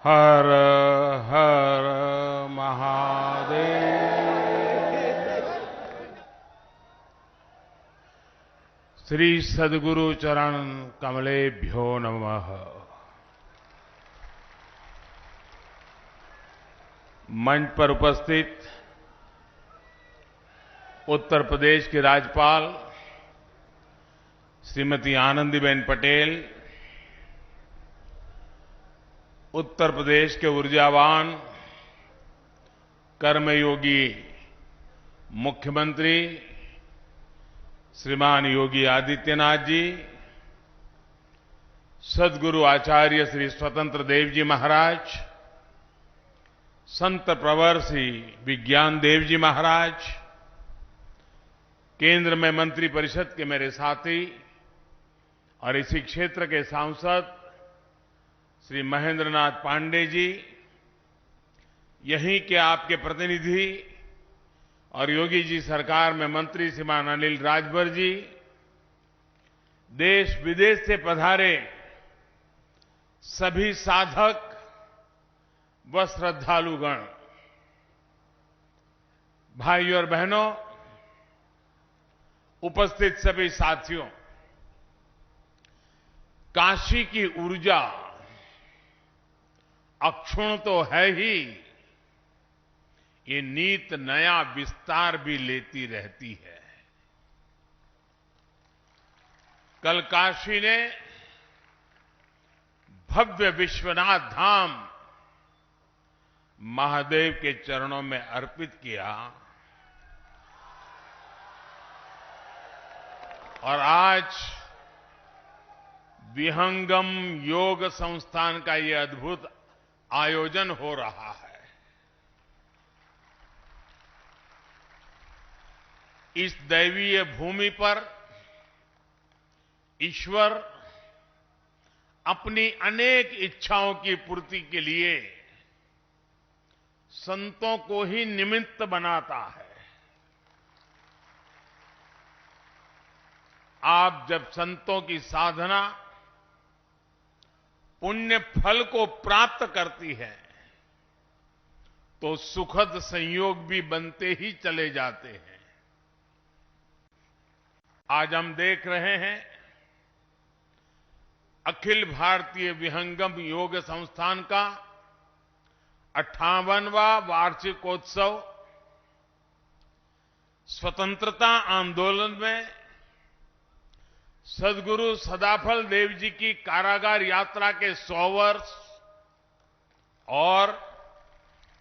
हर हर महादेव। श्री सद्गुरु चरण कमलेभ्यो नमः। मंच पर उपस्थित उत्तर प्रदेश की राज्यपाल श्रीमती आनंदीबेन पटेल, उत्तर प्रदेश के ऊर्जावान कर्मयोगी मुख्यमंत्री श्रीमान योगी आदित्यनाथ जी, सद्गुरु आचार्य श्री स्वतंत्र देव जी महाराज, संत प्रवर श्री विज्ञान देव जी महाराज, केंद्र में मंत्री परिषद के मेरे साथी और इसी क्षेत्र के सांसद श्री महेंद्र नाथ पांडे जी, यहीं के आपके प्रतिनिधि और योगी जी सरकार में मंत्री श्रीमान अनिल राजभर जी, देश विदेश से पधारे सभी साधक व श्रद्धालुगण, भाइयों और बहनों, उपस्थित सभी साथियों, काशी की ऊर्जा अक्षुण्ण तो है ही, ये नित नया विस्तार भी लेती रहती है। कल काशी ने भव्य विश्वनाथ धाम महादेव के चरणों में अर्पित किया और आज विहंगम योग संस्थान का ये अद्भुत आयोजन हो रहा है। इस दैवीय भूमि पर ईश्वर अपनी अनेक इच्छाओं की पूर्ति के लिए संतों को ही निमित्त बनाता है। आप जब संतों की साधना पुण्य फल को प्राप्त करती है तो सुखद संयोग भी बनते ही चले जाते हैं। आज हम देख रहे हैं अखिल भारतीय विहंगम योग संस्थान का 58वां वार्षिकोत्सव स्वतंत्रता आंदोलन में सद्गुरु सदाफल देव जी की कारागार यात्रा के 100 वर्ष और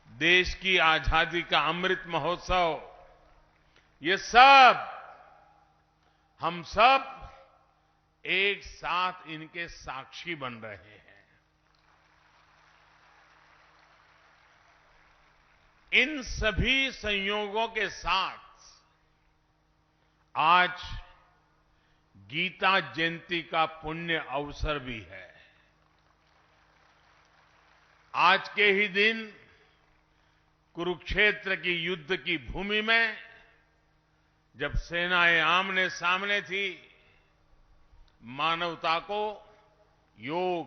देश की आजादी का अमृत महोत्सव, ये सब हम सब एक साथ इनके साक्षी बन रहे हैं। इन सभी संयोगों के साथ आज गीता जयंती का पुण्य अवसर भी है। आज के ही दिन कुरुक्षेत्र की युद्ध की भूमि में जब सेनाएं आमने सामने थी, मानवता को योग,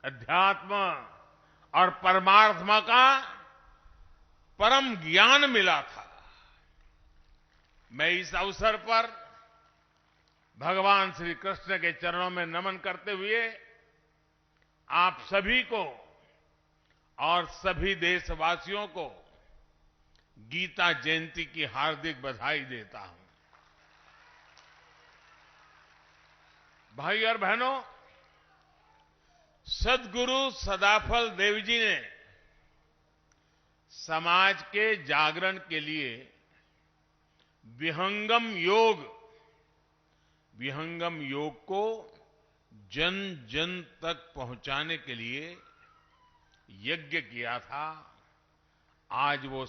अध्यात्म और परमात्मा का परम ज्ञान मिला था। मैं इस अवसर पर भगवान श्री कृष्ण के चरणों में नमन करते हुए आप सभी को और सभी देशवासियों को गीता जयंती की हार्दिक बधाई देता हूं। भाई और बहनों, सद्गुरु सदाफल देव जी ने समाज के जागरण के लिए विहंगम योग को जन जन तक पहुंचाने के लिए यज्ञ किया था। आज वो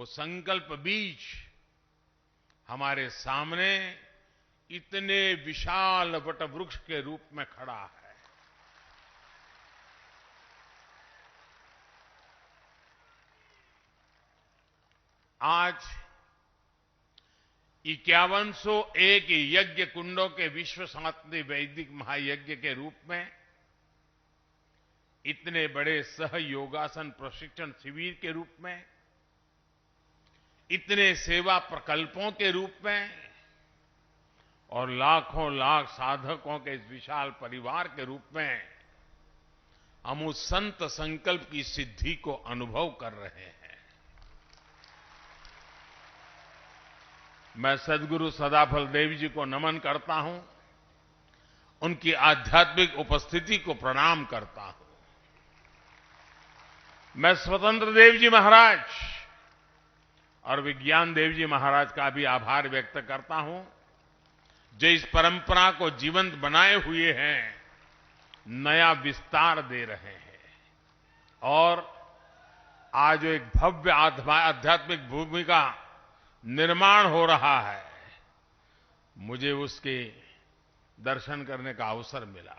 संकल्प बीज हमारे सामने इतने विशाल वटवृक्ष के रूप में खड़ा है। आज 5101 यज्ञ कुंडों के विश्व शांति वैदिक महायज्ञ के रूप में इतने बड़े सहयोगासन प्रशिक्षण शिविर के रूप में, इतने सेवा प्रकल्पों के रूप में और लाखों लाख साधकों के इस विशाल परिवार के रूप में हम उस संत संकल्प की सिद्धि को अनुभव कर रहे हैं। मैं सद्गुरु सदाफल देव जी को नमन करता हूं, उनकी आध्यात्मिक उपस्थिति को प्रणाम करता हूं। मैं स्वतंत्र देव जी महाराज और विज्ञान देव जी महाराज का भी आभार व्यक्त करता हूं, जो इस परंपरा को जीवंत बनाए हुए हैं, नया विस्तार दे रहे हैं और आज एक भव्य आध्यात्मिक भूमि का निर्माण हो रहा है। मुझे उसके दर्शन करने का अवसर मिला।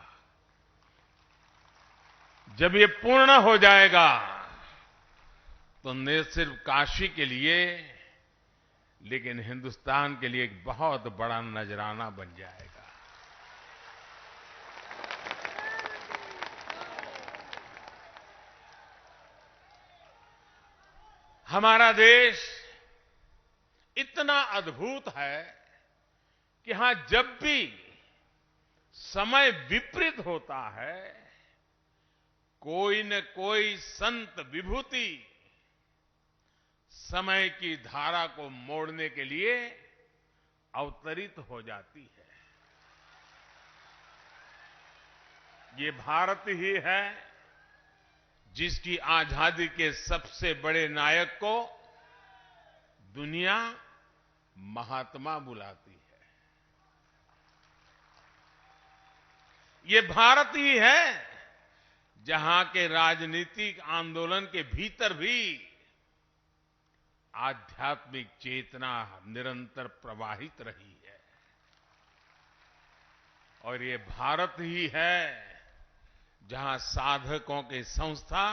जब ये पूर्ण हो जाएगा तो न सिर्फ काशी के लिए लेकिन हिंदुस्तान के लिए एक बहुत बड़ा नजराना बन जाएगा। हमारा देश इतना अद्भुत है कि यहां जब भी समय विपरीत होता है, कोई न कोई संत विभूति समय की धारा को मोड़ने के लिए अवतरित हो जाती है। ये भारत ही है जिसकी आजादी के सबसे बड़े नायक को दुनिया महात्मा बुलाती है। ये भारत ही है जहां के राजनीतिक आंदोलन के भीतर भी आध्यात्मिक चेतना निरंतर प्रवाहित रही है। और ये भारत ही है जहां साधकों की संस्था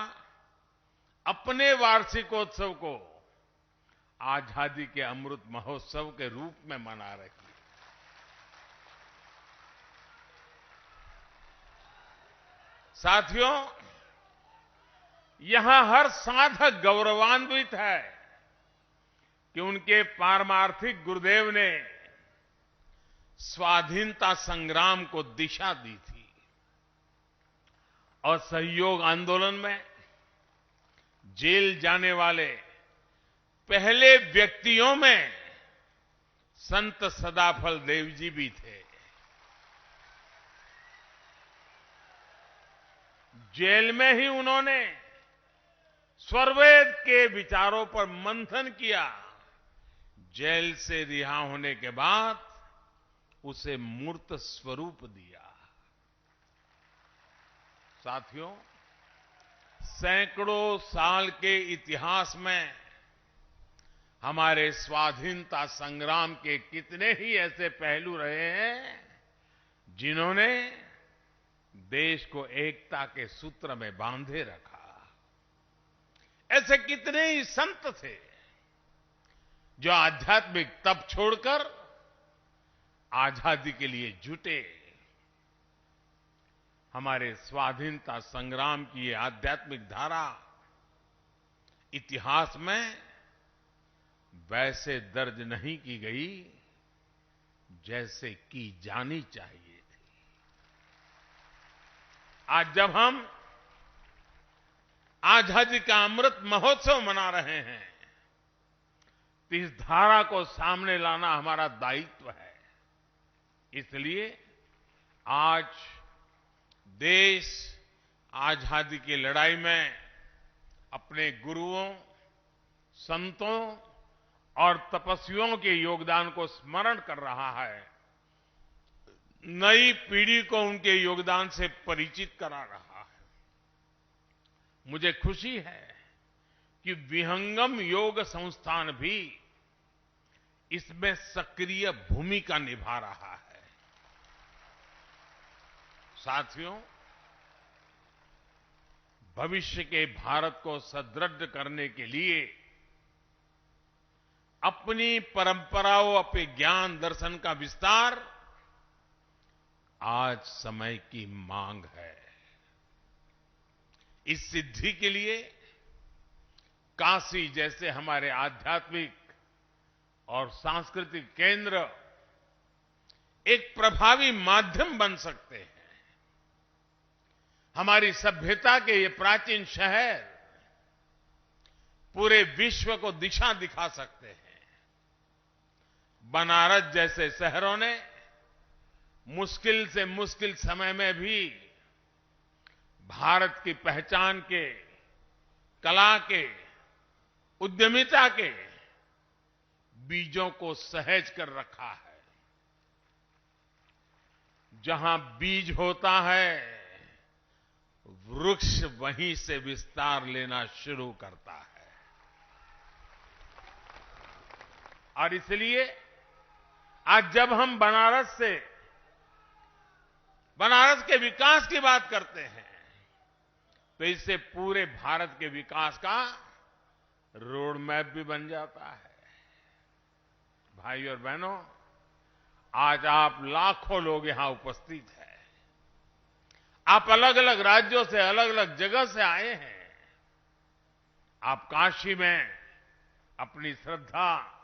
अपने वार्षिकोत्सव को आजादी के अमृत महोत्सव के रूप में मना रही है। साथियों, यहां हर साधक गौरवान्वित है कि उनके पारमार्थिक गुरुदेव ने स्वाधीनता संग्राम को दिशा दी थी और सहयोग आंदोलन में जेल जाने वाले पहले व्यक्तियों में संत सदाफल देव जी भी थे। जेल में ही उन्होंने स्वरवेद के विचारों पर मंथन किया। जेल से रिहा होने के बाद उसे मूर्त स्वरूप दिया। साथियों, सैकड़ों साल के इतिहास में हमारे स्वाधीनता संग्राम के कितने ही ऐसे पहलू रहे हैं जिन्होंने देश को एकता के सूत्र में बांधे रखा। ऐसे कितने ही संत थे जो आध्यात्मिक तप छोड़कर आजादी के लिए जुटे। हमारे स्वाधीनता संग्राम की ये आध्यात्मिक धारा इतिहास में वैसे दर्ज नहीं की गई जैसे की जानी चाहिए थी। आज जब हम आजादी का अमृत महोत्सव मना रहे हैं तो इस धारा को सामने लाना हमारा दायित्व है। इसलिए आज देश आजादी की लड़ाई में अपने गुरुओं, संतों और तपस्वियों के योगदान को स्मरण कर रहा है। नई पीढ़ी को उनके योगदान से परिचित करा रहा है। मुझे खुशी है कि विहंगम योग संस्थान भी इसमें सक्रिय भूमिका निभा रहा है। साथियों, भविष्य के भारत को सुदृढ़ करने के लिए अपनी परंपराओं, अपने ज्ञान दर्शन का विस्तार आज समय की मांग है। इस सिद्धि के लिए काशी जैसे हमारे आध्यात्मिक और सांस्कृतिक केंद्र एक प्रभावी माध्यम बन सकते हैं। हमारी सभ्यता के ये प्राचीन शहर पूरे विश्व को दिशा दिखा सकते हैं। बनारस जैसे शहरों ने मुश्किल से मुश्किल समय में भी भारत की पहचान के, कला के, उद्यमिता के बीजों को सहेज कर रखा है। जहां बीज होता है, वृक्ष वहीं से विस्तार लेना शुरू करता है। और इसलिए आज जब हम बनारस के विकास की बात करते हैं, तो इससे पूरे भारत के विकास का रोड मैप भी बन जाता है। भाई और बहनों, आज आप लाखों लोग यहां उपस्थित हैं। आप अलग अलग राज्यों से, अलग अलग जगह से आए हैं। आप काशी में अपनी श्रद्धा,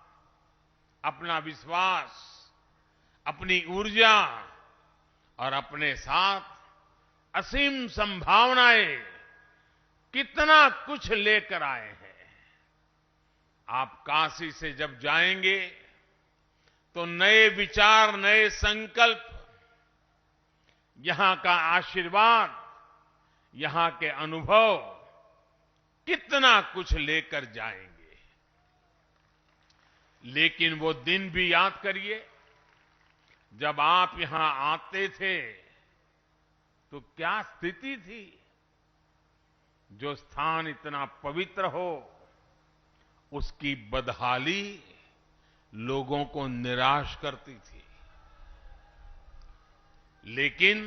अपना विश्वास, अपनी ऊर्जा और अपने साथ असीम संभावनाएं कितना कुछ लेकर आए हैं। आप काशी से जब जाएंगे तो नए विचार, नए संकल्प, यहां का आशीर्वाद, यहां के अनुभव कितना कुछ लेकर जाएंगे। लेकिन वो दिन भी याद करिए जब आप यहां आते थे तो क्या स्थिति थी। जो स्थान इतना पवित्र हो, उसकी बदहाली लोगों को निराश करती थी। लेकिन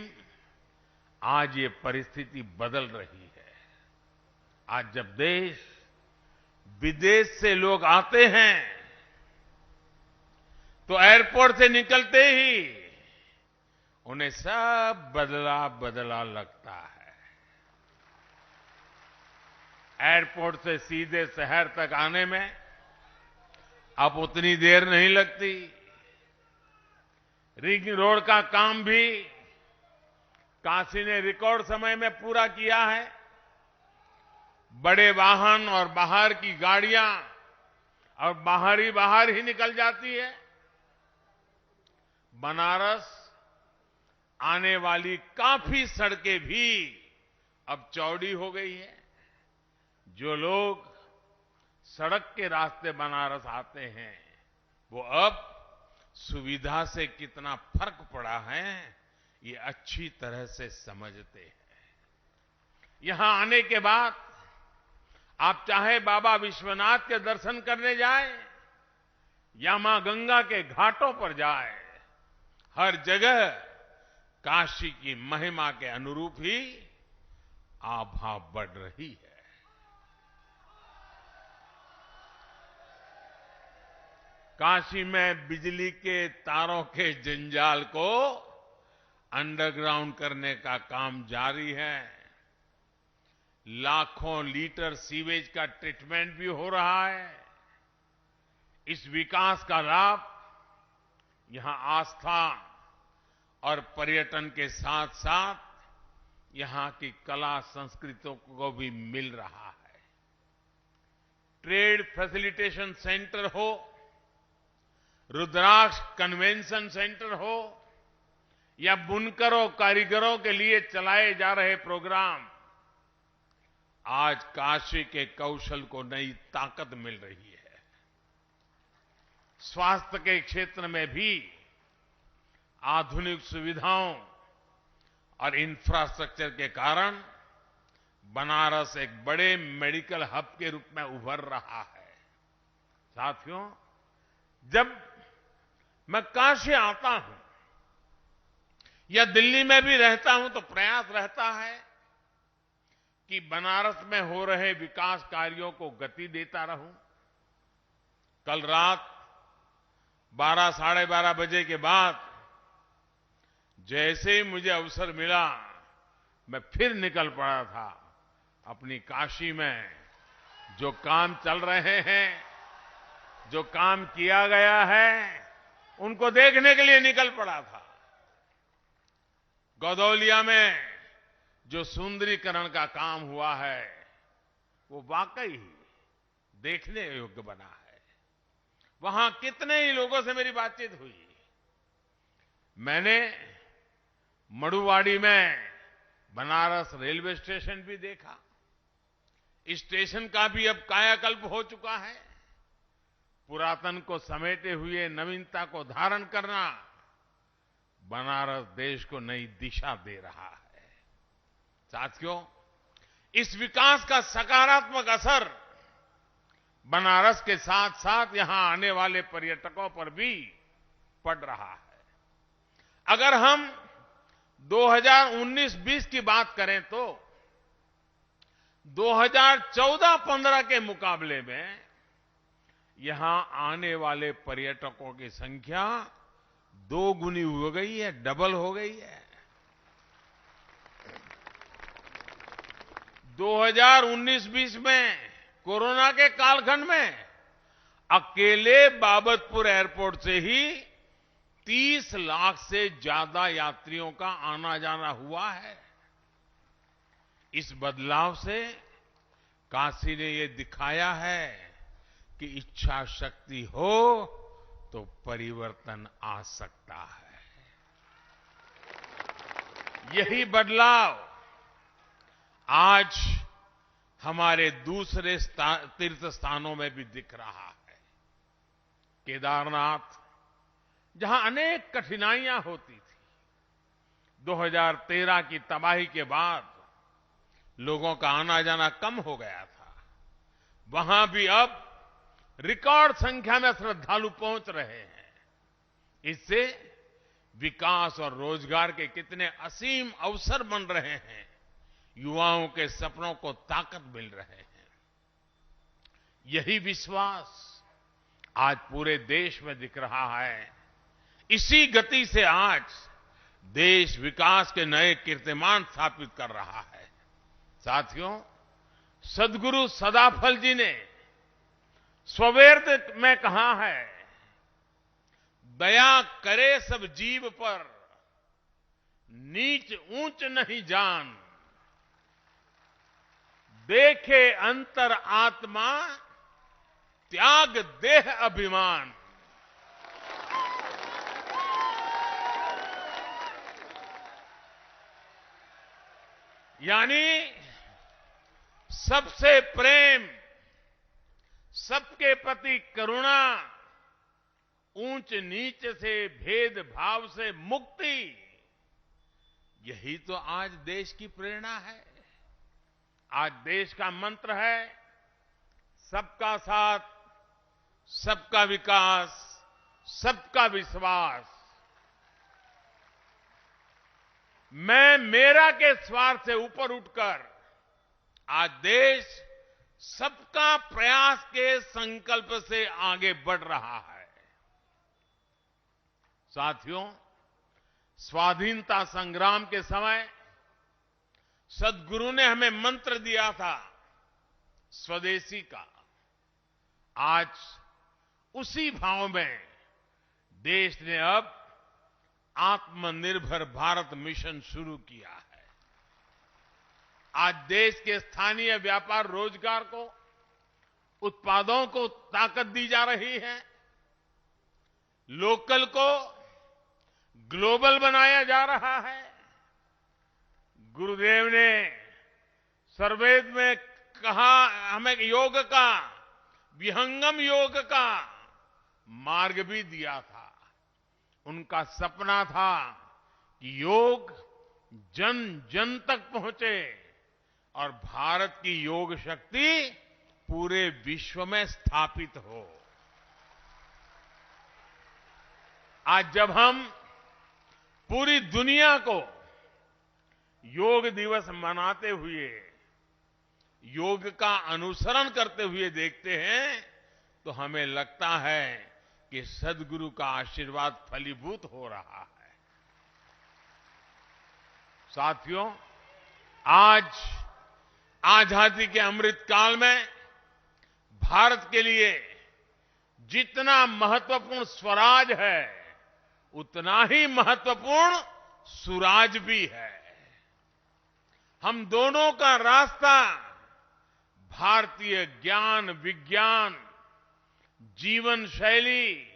आज ये परिस्थिति बदल रही है। आज जब देश विदेश से लोग आते हैं तो एयरपोर्ट से निकलते ही उन्हें सब बदला बदला लगता है। एयरपोर्ट से सीधे शहर तक आने में अब उतनी देर नहीं लगती। रिंग रोड का काम भी काशी ने रिकॉर्ड समय में पूरा किया है। बड़े वाहन और बाहर की गाड़ियां और बाहर ही निकल जाती है। बनारस आने वाली काफी सड़कें भी अब चौड़ी हो गई है। जो लोग सड़क के रास्ते बनारस आते हैं, वो अब सुविधा से कितना फर्क पड़ा है, ये अच्छी तरह से समझते हैं। यहां आने के बाद आप चाहे बाबा विश्वनाथ के दर्शन करने जाएं या मां गंगा के घाटों पर जाएं, हर जगह काशी की महिमा के अनुरूप ही आभा बढ़ रही है। काशी में बिजली के तारों के जंजाल को अंडरग्राउंड करने का काम जारी है। लाखों लीटर सीवेज का ट्रीटमेंट भी हो रहा है। इस विकास का लाभ यहां आस्था और पर्यटन के साथ साथ यहां की कला संस्कृतियों को भी मिल रहा है। ट्रेड फैसिलिटेशन सेंटर हो, रुद्राक्ष कन्वेंशन सेंटर हो, या बुनकरों, कारीगरों के लिए चलाए जा रहे प्रोग्राम, आज काशी के कौशल को नई ताकत मिल रही है। स्वास्थ्य के क्षेत्र में भी आधुनिक सुविधाओं और इंफ्रास्ट्रक्चर के कारण बनारस एक बड़े मेडिकल हब के रूप में उभर रहा है। साथियों, जब मैं काशी आता हूं या दिल्ली में भी रहता हूं तो प्रयास रहता है कि बनारस में हो रहे विकास कार्यों को गति देता रहूं। कल रात 12, साढ़े 12 बजे के बाद जैसे ही मुझे अवसर मिला, मैं फिर निकल पड़ा था अपनी काशी में जो काम चल रहे हैं, जो काम किया गया है, उनको देखने के लिए निकल पड़ा था। गदौलिया में जो सुंदरीकरण का काम हुआ है, वो वाकई देखने योग्य बना है। वहां कितने ही लोगों से मेरी बातचीत हुई। मैंने मड़ुवाड़ी में बनारस रेलवे स्टेशन भी देखा। इस स्टेशन का भी अब कायाकल्प हो चुका है। पुरातन को समेटे हुए नवीनता को धारण करना बनारस देश को नई दिशा दे रहा है। साथियों, इस विकास का सकारात्मक असर बनारस के साथ साथ यहां आने वाले पर्यटकों पर भी पड़ रहा है। अगर हम 2019-20 की बात करें तो 2014-15 के मुकाबले में यहां आने वाले पर्यटकों की संख्या 2 गुनी हो गई है, डबल हो गई है। 2019-20 में कोरोना के कालखंड में अकेले बाबतपुर एयरपोर्ट से ही 30 लाख से ज्यादा यात्रियों का आना जाना हुआ है। इस बदलाव से काशी ने ये दिखाया है कि इच्छा शक्ति हो तो परिवर्तन आ सकता है। यही बदलाव आज हमारे दूसरे तीर्थ स्थानों में भी दिख रहा है। केदारनाथ, जहां अनेक कठिनाइयां होती थी, 2013 की तबाही के बाद लोगों का आना जाना कम हो गया था। वहां भी अब रिकॉर्ड संख्या में श्रद्धालु पहुंच रहे हैं। इससे विकास और रोजगार के कितने असीम अवसर बन रहे हैं। युवाओं के सपनों को ताकत मिल रहे हैं। यही विश्वास आज पूरे देश में दिख रहा है। इसी गति से आज देश विकास के नए कीर्तिमान स्थापित कर रहा है। साथियों, सद्गुरु सदाफल जी ने स्ववेद में कहा है, दया करे सब जीव पर, नीच ऊंच नहीं जान, देखे अंतर आत्मा, त्याग देह अभिमान। यानी सबसे प्रेम, सबके प्रति करुणा, ऊंच नीच से भेदभाव से मुक्ति, यही तो आज देश की प्रेरणा है। आज देश का मंत्र है, सबका साथ, सबका विकास, सबका विश्वास। मैं मेरा के स्वार्थ से ऊपर उठकर आज देश सबका प्रयास के संकल्प से आगे बढ़ रहा है। साथियों, स्वाधीनता संग्राम के समय सद्गुरु ने हमें मंत्र दिया था स्वदेशी का। आज उसी भाव में देश ने अब आत्मनिर्भर भारत मिशन शुरू किया है। आज देश के स्थानीय व्यापार रोजगार को, उत्पादों को ताकत दी जा रही है। लोकल को ग्लोबल बनाया जा रहा है। गुरुदेव ने सर्ववेद में कहा, हमें योग का, विहंगम योग का मार्ग भी दिया था। उनका सपना था कि योग जन जन तक पहुंचे और भारत की योग शक्ति पूरे विश्व में स्थापित हो। आज जब हम पूरी दुनिया को योग दिवस मनाते हुए, योग का अनुसरण करते हुए देखते हैं, तो हमें लगता है कि सद्गुरु का आशीर्वाद फलीभूत हो रहा है। साथियों, आज आजादी के अमृत काल में भारत के लिए जितना महत्वपूर्ण स्वराज है, उतना ही महत्वपूर्ण सुराज भी है। हम दोनों का रास्ता भारतीय ज्ञान, विज्ञान, जीवन शैली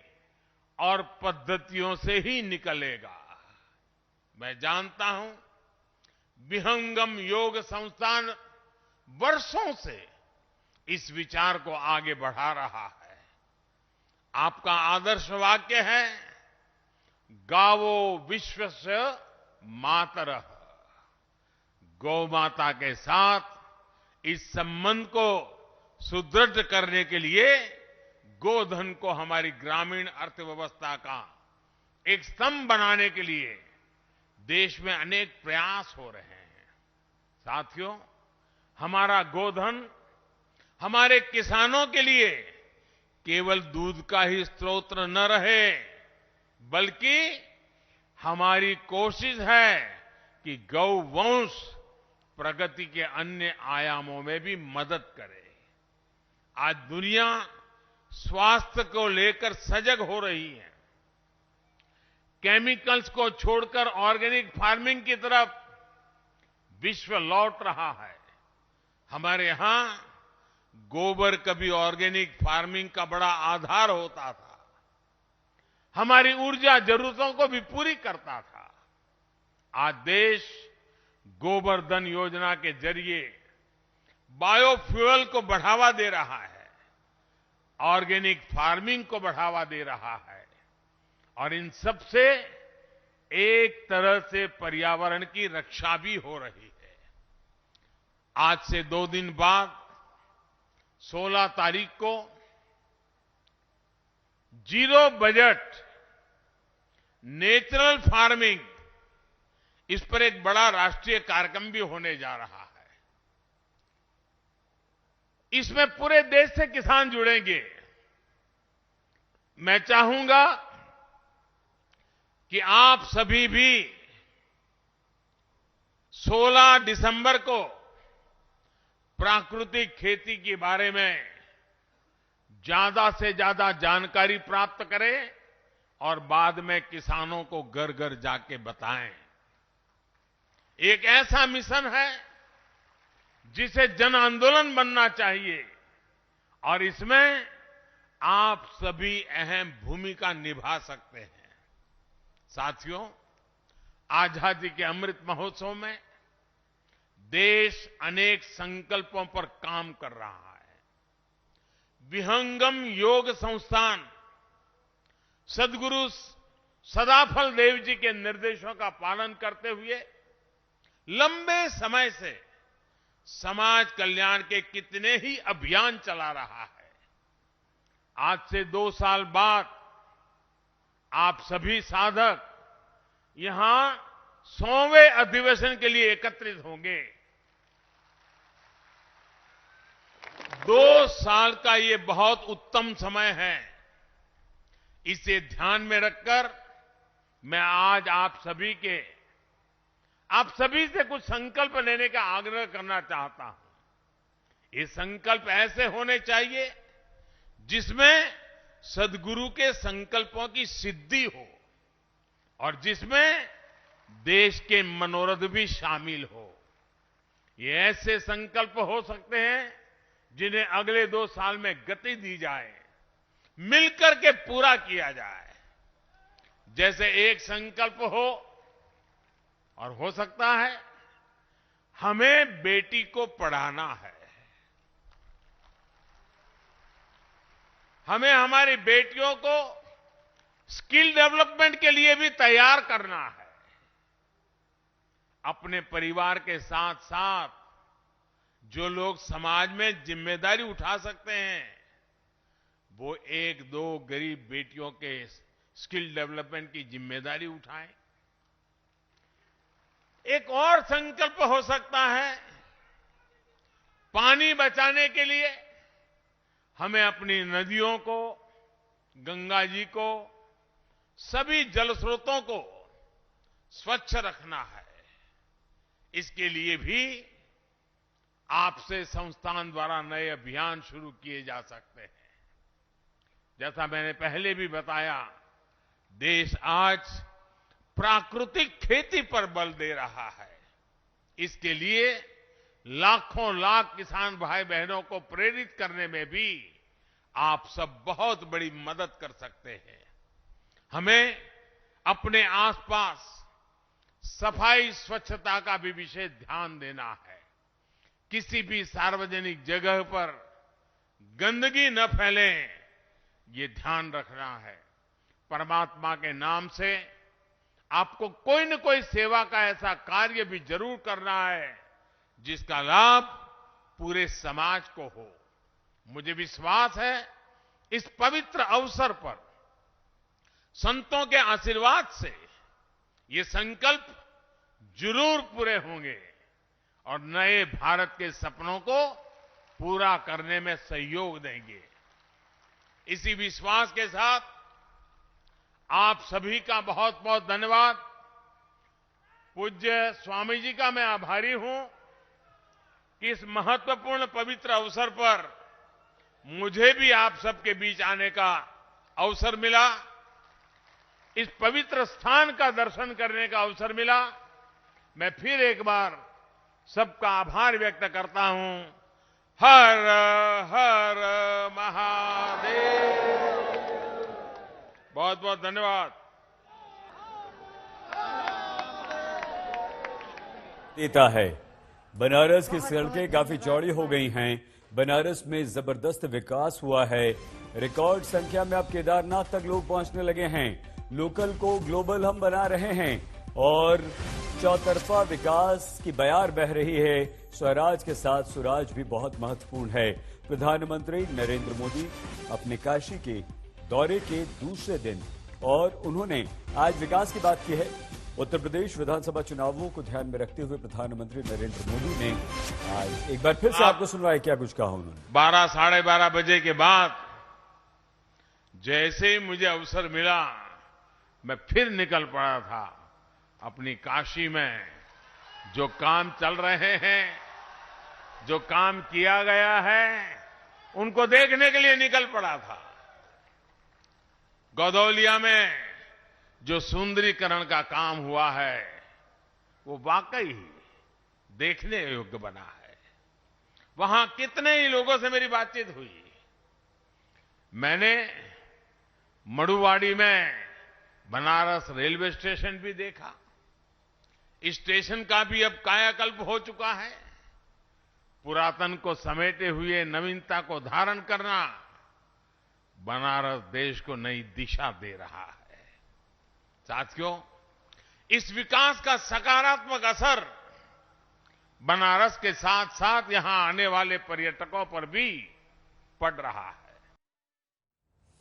और पद्धतियों से ही निकलेगा। मैं जानता हूं, विहंगम योग संस्थान वर्षों से इस विचार को आगे बढ़ा रहा है। आपका आदर्श वाक्य है, गावो विश्वस्य मातरः। गौ माता के साथ इस संबंध को सुदृढ़ करने के लिए गोधन को हमारी ग्रामीण अर्थव्यवस्था का एक स्तंभ बनाने के लिए देश में अनेक प्रयास हो रहे हैं। साथियों, हमारा गोधन हमारे किसानों के लिए केवल दूध का ही स्रोत न रहे, बल्कि हमारी कोशिश है कि गौवंश प्रगति के अन्य आयामों में भी मदद करे। आज दुनिया स्वास्थ्य को लेकर सजग हो रही है। केमिकल्स को छोड़कर ऑर्गेनिक फार्मिंग की तरफ विश्व लौट रहा है। हमारे यहां गोबर कभी ऑर्गेनिक फार्मिंग का बड़ा आधार होता था, हमारी ऊर्जा जरूरतों को भी पूरी करता था। आज देश गोबर्धन योजना के जरिए बायोफ्यूल को बढ़ावा दे रहा है, ऑर्गेनिक फार्मिंग को बढ़ावा दे रहा है, और इन सब से एक तरह से पर्यावरण की रक्षा भी हो रही है। आज से 2 दिन बाद 16 तारीख को जीरो बजट नेचुरल फार्मिंग, इस पर एक बड़ा राष्ट्रीय कार्यक्रम भी होने जा रहा है। इसमें पूरे देश से किसान जुड़ेंगे। मैं चाहूंगा कि आप सभी भी 16 दिसंबर को प्राकृतिक खेती के बारे में ज्यादा से ज्यादा जानकारी प्राप्त करें और बाद में किसानों को घर घर जाके बताएं। एक ऐसा मिशन है जिसे जन आंदोलन बनना चाहिए, और इसमें आप सभी अहम भूमिका निभा सकते हैं। साथियों, आजादी के अमृत महोत्सव में देश अनेक संकल्पों पर काम कर रहा है। विहंगम योग संस्थान सदगुरु सदाफल देव जी के निर्देशों का पालन करते हुए लंबे समय से समाज कल्याण के कितने ही अभियान चला रहा है। आज से 2 साल बाद आप सभी साधक यहां 100वें अधिवेशन के लिए एकत्रित होंगे। 2 साल का ये बहुत उत्तम समय है। इसे ध्यान में रखकर मैं आज आप सभी से कुछ संकल्प लेने का आग्रह करना चाहता हूं। ये संकल्प ऐसे होने चाहिए जिसमें सदगुरु के संकल्पों की सिद्धि हो और जिसमें देश के मनोरथ भी शामिल हो। ये ऐसे संकल्प हो सकते हैं जिन्हें अगले 2 साल में गति दी जाए, मिलकर के पूरा किया जाए। जैसे एक संकल्प हो, और हो सकता है हमें बेटी को पढ़ाना है, हमें हमारी बेटियों को स्किल डेवलपमेंट के लिए भी तैयार करना है। अपने परिवार के साथ साथ जो लोग समाज में जिम्मेदारी उठा सकते हैं, वो 1-2 गरीब बेटियों के स्किल डेवलपमेंट की जिम्मेदारी उठाएं। एक और संकल्प हो सकता है, पानी बचाने के लिए हमें अपनी नदियों को, गंगा जी को, सभी जल स्रोतों को स्वच्छ रखना है। इसके लिए भी आपसे संस्थान द्वारा नए अभियान शुरू किए जा सकते हैं। जैसा मैंने पहले भी बताया, देश आज प्राकृतिक खेती पर बल दे रहा है। इसके लिए लाखों लाख किसान भाई बहनों को प्रेरित करने में भी आप सब बहुत बड़ी मदद कर सकते हैं। हमें अपने आसपास सफाई स्वच्छता का भी विशेष ध्यान देना है। किसी भी सार्वजनिक जगह पर गंदगी न फैले, ये ध्यान रखना है। परमात्मा के नाम से आपको कोई न कोई सेवा का ऐसा कार्य भी जरूर करना है जिसका लाभ पूरे समाज को हो। मुझे विश्वास है इस पवित्र अवसर पर संतों के आशीर्वाद से ये संकल्प जरूर पूरे होंगे और नए भारत के सपनों को पूरा करने में सहयोग देंगे। इसी विश्वास के साथ आप सभी का बहुत बहुत धन्यवाद। पूज्य स्वामी जी का मैं आभारी हूं कि इस महत्वपूर्ण पवित्र अवसर पर मुझे भी आप सबके बीच आने का अवसर मिला, इस पवित्र स्थान का दर्शन करने का अवसर मिला। मैं फिर एक बार सबका आभार व्यक्त करता हूं। हर हर महादेव। बहुत बहुत धन्यवाद। देता है। बनारस की सड़कें काफी चौड़ी हो गई हैं। बनारस में जबरदस्त विकास हुआ है। रिकॉर्ड संख्या में अब केदारनाथ तक लोग पहुंचने लगे हैं। लोकल को ग्लोबल हम बना रहे हैं और चौतरफा विकास की बयार बह रही है। स्वराज के साथ सुराज भी बहुत महत्वपूर्ण है। प्रधानमंत्री नरेंद्र मोदी अपने काशी के दौरे के दूसरे दिन और उन्होंने आज विकास की बात की है। उत्तर प्रदेश विधानसभा चुनावों को ध्यान में रखते हुए प्रधानमंत्री नरेंद्र मोदी ने आज एक बार फिर से आपको सुनवाया। क्या कुछ कहा उन्होंने? 12 साढ़े 12 बजे के बाद जैसे ही मुझे अवसर मिला, मैं फिर निकल पड़ा था। अपनी काशी में जो काम चल रहे हैं, जो काम किया गया है, उनको देखने के लिए निकल पड़ा था। गौदौलिया में जो सुंदरीकरण का काम हुआ है, वो वाकई देखने योग्य बना है। वहां कितने ही लोगों से मेरी बातचीत हुई। मैंने मड़ुवाड़ी में बनारस रेलवे स्टेशन भी देखा। इस स्टेशन का भी अब कायाकल्प हो चुका है। पुरातन को समेटे हुए नवीनता को धारण करना बनारस देश को नई दिशा दे रहा है। साथियों, इस विकास का सकारात्मक असर बनारस के साथ साथ यहां आने वाले पर्यटकों पर भी पड़ रहा है।